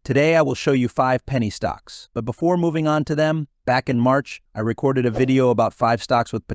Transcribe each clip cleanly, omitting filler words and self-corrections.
Today I will show you 5 penny stocks, but before moving on to them, back in March, I recorded a video about 5 stocks with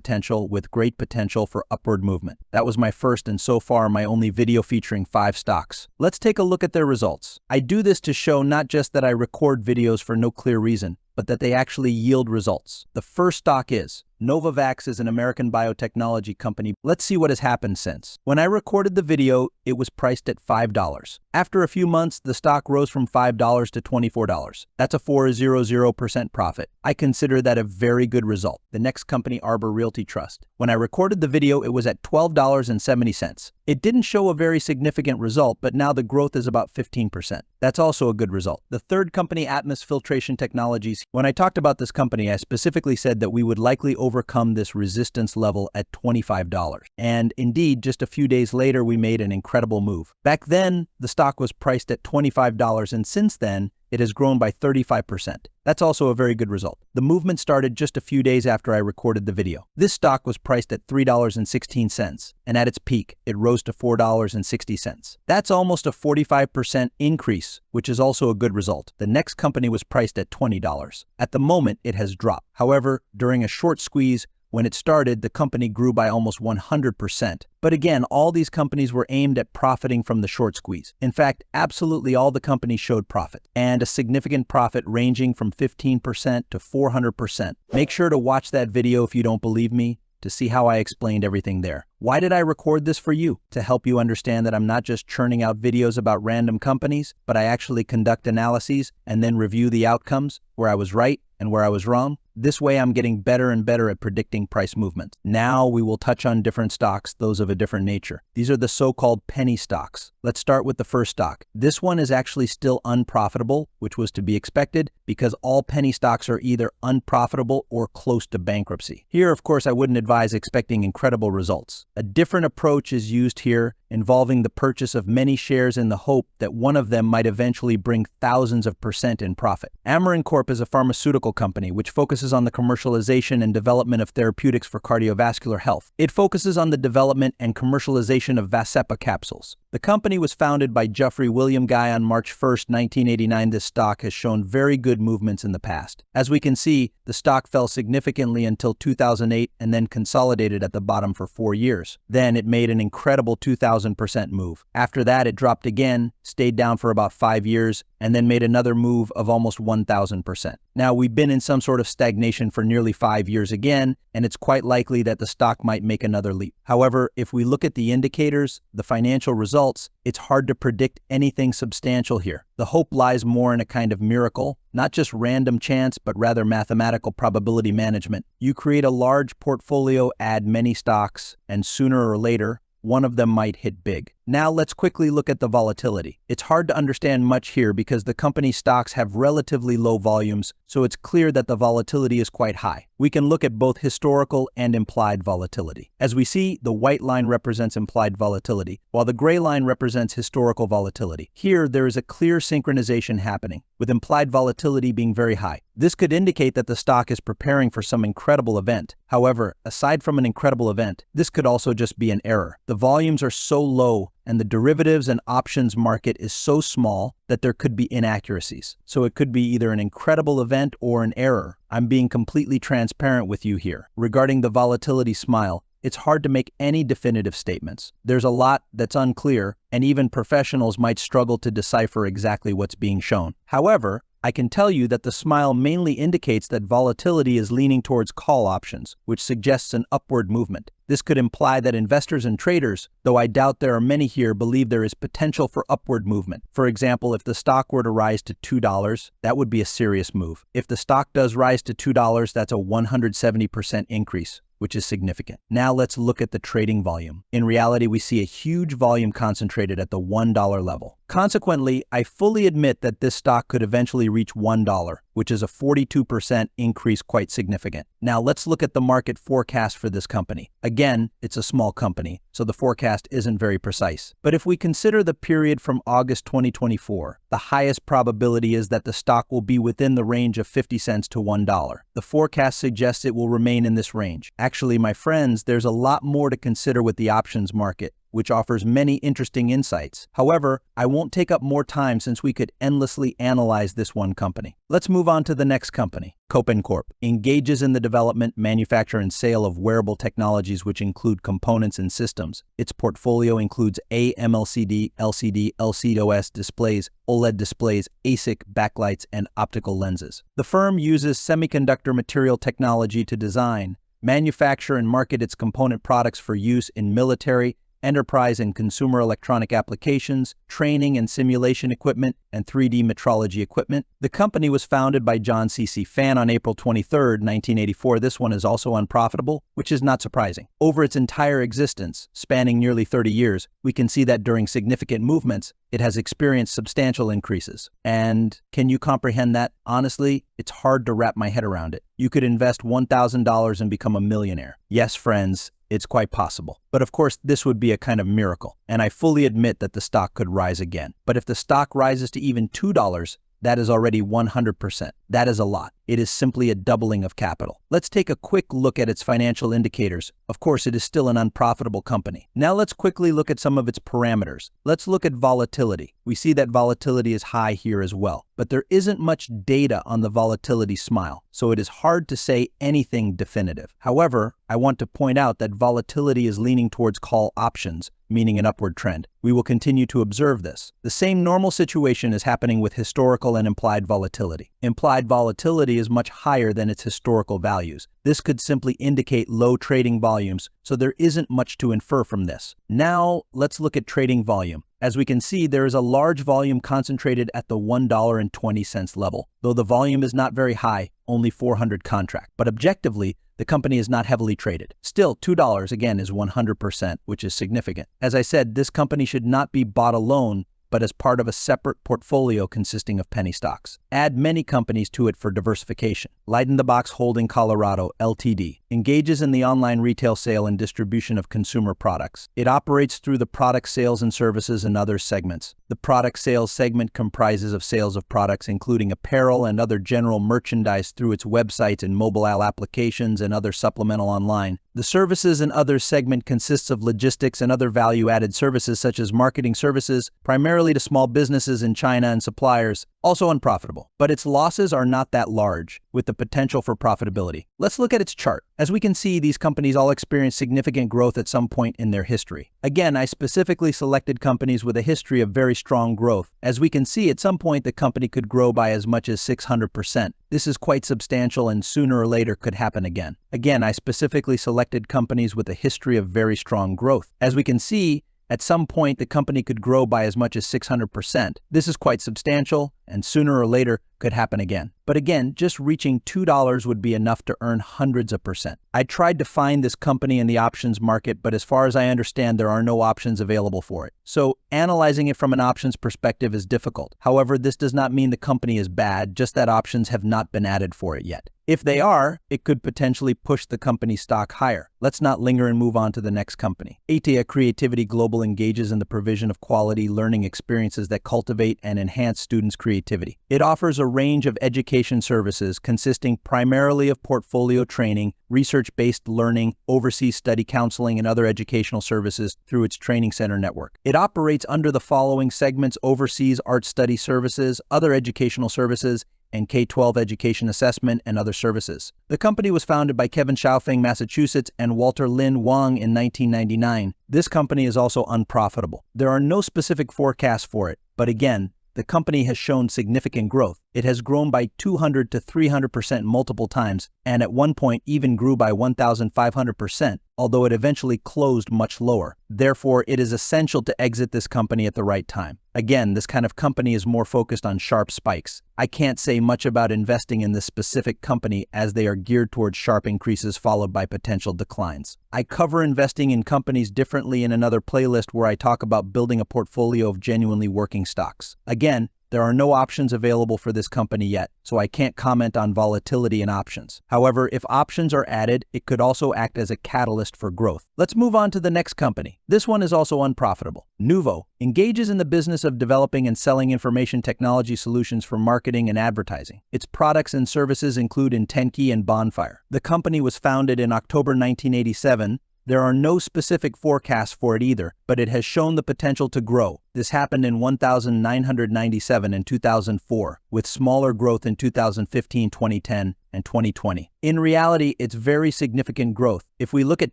great potential for upward movement. That was my first and so far my only video featuring 5 stocks. Let's take a look at their results. I do this to show not just that I record videos for no clear reason, but that they actually yield results. The first stock is Novavax is an American biotechnology company. Let's see what has happened since. When I recorded the video, it was priced at $5. After a few months, the stock rose from $5 to $24. That's a 400% profit. I consider that a very good result. The next company, Arbor Realty Trust. When I recorded the video, it was at $12.70. It didn't show a very significant result, but now the growth is about 15%. That's also a good result. The third company, Atmos Filtration Technologies. When I talked about this company, I specifically said that we would likely overcome this resistance level at $25. And indeed, just a few days later, we made an incredible move. Back then, the stock was priced at $25, and since then, it has grown by 35%. That's also a very good result. The movement started just a few days after I recorded the video. This stock was priced at $3.16, and at its peak, it rose to $4.60. That's almost a 45% increase, which is also a good result. The next company was priced at $20. At the moment, it has dropped. However, during a short squeeze, when it started, the company grew by almost 100%. But again, all these companies were aimed at profiting from the short squeeze. In fact, absolutely all the companies showed profit, and a significant profit ranging from 15% to 400%. Make sure to watch that video if you don't believe me, to see how I explained everything there. Why did I record this for you? To help you understand that I'm not just churning out videos about random companies, but I actually conduct analyses and then review the outcomes, where I was right and where I was wrong. This way I'm getting better and better at predicting price movements. Now we will touch on different stocks, those of a different nature. These are the so-called penny stocks. Let's start with the first stock. This one is actually still unprofitable, which was to be expected because all penny stocks are either unprofitable or close to bankruptcy. Here, of course, I wouldn't advise expecting incredible results. A different approach is used here, involving the purchase of many shares in the hope that one of them might eventually bring thousands of % in profit. Amarin Corp is a pharmaceutical company which focuses on the commercialization and development of therapeutics for cardiovascular health. It focuses on the development and commercialization of Vascepa capsules. The company was founded by Geoffrey William Guy on March 1, 1989. This stock has shown very good movements in the past. As we can see, the stock fell significantly until 2008 and then consolidated at the bottom for 4 years. Then it made an incredible 2,000% move. After that, it dropped again, stayed down for about 5 years, and then made another move of almost 1,000%. Now, we've been in some sort of stagnation for nearly 5 years again, and it's quite likely that the stock might make another leap. However, if we look at the indicators, the financial results, it's hard to predict anything substantial here. The hope lies more in a kind of miracle, not just random chance, but rather mathematical probability management. You create a large portfolio, add many stocks, and sooner or later, one of them might hit big. Now let's quickly look at the volatility. It's hard to understand much here because the company stocks have relatively low volumes, so it's clear that the volatility is quite high. We can look at both historical and implied volatility. As we see, the white line represents implied volatility, while the gray line represents historical volatility. Here, there is a clear synchronization happening, with implied volatility being very high. This could indicate that the stock is preparing for some incredible event. However, aside from an incredible event, this could also just be an error. The volumes are so low and the derivatives and options market is so small that there could be inaccuracies. So it could be either an incredible event or an error. I'm being completely transparent with you here. Regarding the volatility smile, it's hard to make any definitive statements. There's a lot that's unclear, and even professionals might struggle to decipher exactly what's being shown. However, I can tell you that the smile mainly indicates that volatility is leaning towards call options, which suggests an upward movement. This could imply that investors and traders, though I doubt there are many here, believe there is potential for upward movement. For example, if the stock were to rise to $2, that would be a serious move. If the stock does rise to $2, that's a 170% increase, which is significant. Now let's look at the trading volume. In reality, we see a huge volume concentrated at the $1 level. Consequently, I fully admit that this stock could eventually reach $1, which is a 42% increase, quite significant. Now let's look at the market forecast for this company. Again, it's a small company, so the forecast isn't very precise. But if we consider the period from August 2024, the highest probability is that the stock will be within the range of 50 cents to $1. The forecast suggests it will remain in this range. Actually, my friends, there's a lot more to consider with the options market. which offers many interesting insights. However, I won't take up more time since we could endlessly analyze this one company. Let's move on to the next company. Kopin Corp engages in the development, manufacture, and sale of wearable technologies which include components and systems. Its portfolio includes AMLCD, LCD, LCOS displays, OLED displays, ASIC backlights, and optical lenses. The firm uses semiconductor material technology to design, manufacture, and market its component products for use in military, enterprise and consumer electronic applications, training and simulation equipment, and 3D metrology equipment. The company was founded by John C.C. Fan on April 23, 1984. This one is also unprofitable, which is not surprising. Over its entire existence, spanning nearly 30 years, we can see that during significant movements, it has experienced substantial increases. And can you comprehend that? Honestly, it's hard to wrap my head around it. You could invest $1,000 and become a millionaire. Yes, friends, it's quite possible. But of course, this would be a kind of miracle. And I fully admit that the stock could rise again. But if the stock rises to even $2, that is already 100%. That is a lot. It is simply a doubling of capital. Let's take a quick look at its financial indicators. Of course, it is still an unprofitable company. Now let's quickly look at some of its parameters. Let's look at volatility. We see that volatility is high here as well, but there isn't much data on the volatility smile, so it is hard to say anything definitive. However, I want to point out that volatility is leaning towards call options, meaning an upward trend. We will continue to observe this. The same normal situation is happening with historical and implied volatility. Implied volatility is much higher than its historical values. This could simply indicate low trading volumes, so there isn't much to infer from this. Now, let's look at trading volume. As we can see, there is a large volume concentrated at the $1.20 level. Though the volume is not very high, only 400 contracts. But objectively, the company is not heavily traded. Still, $2 again is 100%, which is significant. As I said, this company should not be bought alone, but as part of a separate portfolio consisting of penny stocks. Add many companies to it for diversification. Light-in-the-Box Holding Colorado, Ltd. engages in the online retail sale and distribution of consumer products. It operates through the product sales and services and other segments. The product sales segment comprises of sales of products including apparel and other general merchandise through its websites and mobile applications and other supplemental online. The services and other segment consists of logistics and other value-added services such as marketing services, primarily to small businesses in China and suppliers, also unprofitable. But its losses are not that large, with the potential for profitability. Let's look at its chart. As we can see, these companies all experience significant growth at some point in their history. Again, I specifically selected companies with a history of very strong growth. As we can see, at some point the company could grow by as much as 600%. This is quite substantial and sooner or later could happen again. Again, I specifically selected companies with a history of very strong growth. As we can see, at some point the company could grow by as much as 600%. This is quite substantial and sooner or later could happen again. But again, just reaching $2 would be enough to earn hundreds of percent. I tried to find this company in the options market, but as far as I understand, there are no options available for it. So analyzing it from an options perspective is difficult. However, this does not mean the company is bad, just that options have not been added for it yet. If they are, it could potentially push the company's stock higher. Let's not linger and move on to the next company. ATA Creativity Global engages in the provision of quality learning experiences that cultivate and enhance students' creativity. It offers a range of education services consisting primarily of portfolio training, research-based learning, overseas study counseling, and other educational services through its training center network. It operates under the following segments: overseas art study services, other educational services, and K-12 education assessment and other services. The company was founded by Kevin Xiaofeng, Massachusetts, and Walter Lin Wang in 1999. This company is also unprofitable. There are no specific forecasts for it, but again, the company has shown significant growth. It has grown by 200 to 300% multiple times, and at one point even grew by 1,500%, although it eventually closed much lower. Therefore, it is essential to exit this company at the right time. Again, this kind of company is more focused on sharp spikes. I can't say much about investing in this specific company as they are geared towards sharp increases followed by potential declines. I cover investing in companies differently in another playlist where I talk about building a portfolio of genuinely working stocks. Again, there are no options available for this company yet, so I can't comment on volatility in options. However, if options are added, it could also act as a catalyst for growth. Let's move on to the next company. This one is also unprofitable. Nuvo engages in the business of developing and selling information technology solutions for marketing and advertising. Its products and services include IntentKey and Bonfire. The company was founded in October 1987 There are no specific forecasts for it either, but it has shown the potential to grow. This happened in 1997 and 2004, with smaller growth in 2015, 2010, and 2020. In reality, it's very significant growth. If we look at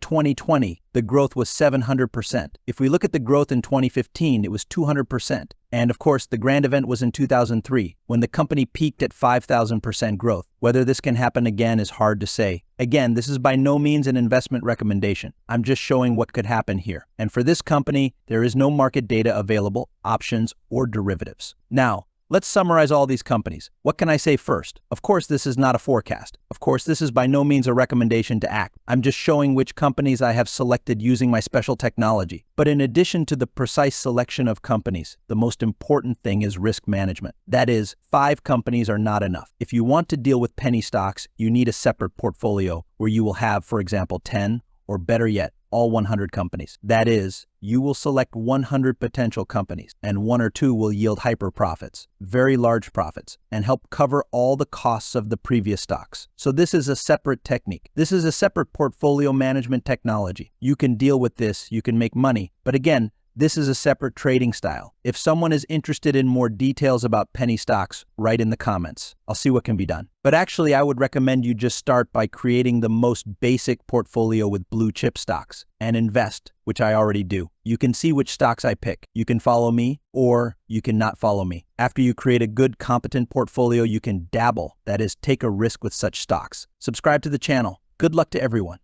2020, the growth was 700%. If we look at the growth in 2015, it was 200%. And of course, the grand event was in 2003, when the company peaked at 5,000% growth. Whether this can happen again is hard to say. Again, this is by no means an investment recommendation. I'm just showing what could happen here. And for this company, there is no market data available, options, or derivatives. Now, let's summarize all these companies. What can I say first? Of course, this is not a forecast. Of course, this is by no means a recommendation to act. I'm just showing which companies I have selected using my special technology. But in addition to the precise selection of companies, the most important thing is risk management. That is, 5 companies are not enough. If you want to deal with penny stocks, you need a separate portfolio where you will have, for example, 10, or better yet, all 100 companies. That is, you will select 100 potential companies, and 1 or 2 will yield hyper profits, very large profits, and help cover all the costs of the previous stocks. So this is a separate technique. This is a separate portfolio management technology. You can deal with this, you can make money, but again, this is a separate trading style. If someone is interested in more details about penny stocks, write in the comments. I'll see what can be done. But actually, I would recommend you just start by creating the most basic portfolio with blue chip stocks and invest, which I already do. You can see which stocks I pick. You can follow me or you can not follow me. After you create a good, competent portfolio, you can dabble, that is, take a risk with such stocks. Subscribe to the channel. Good luck to everyone.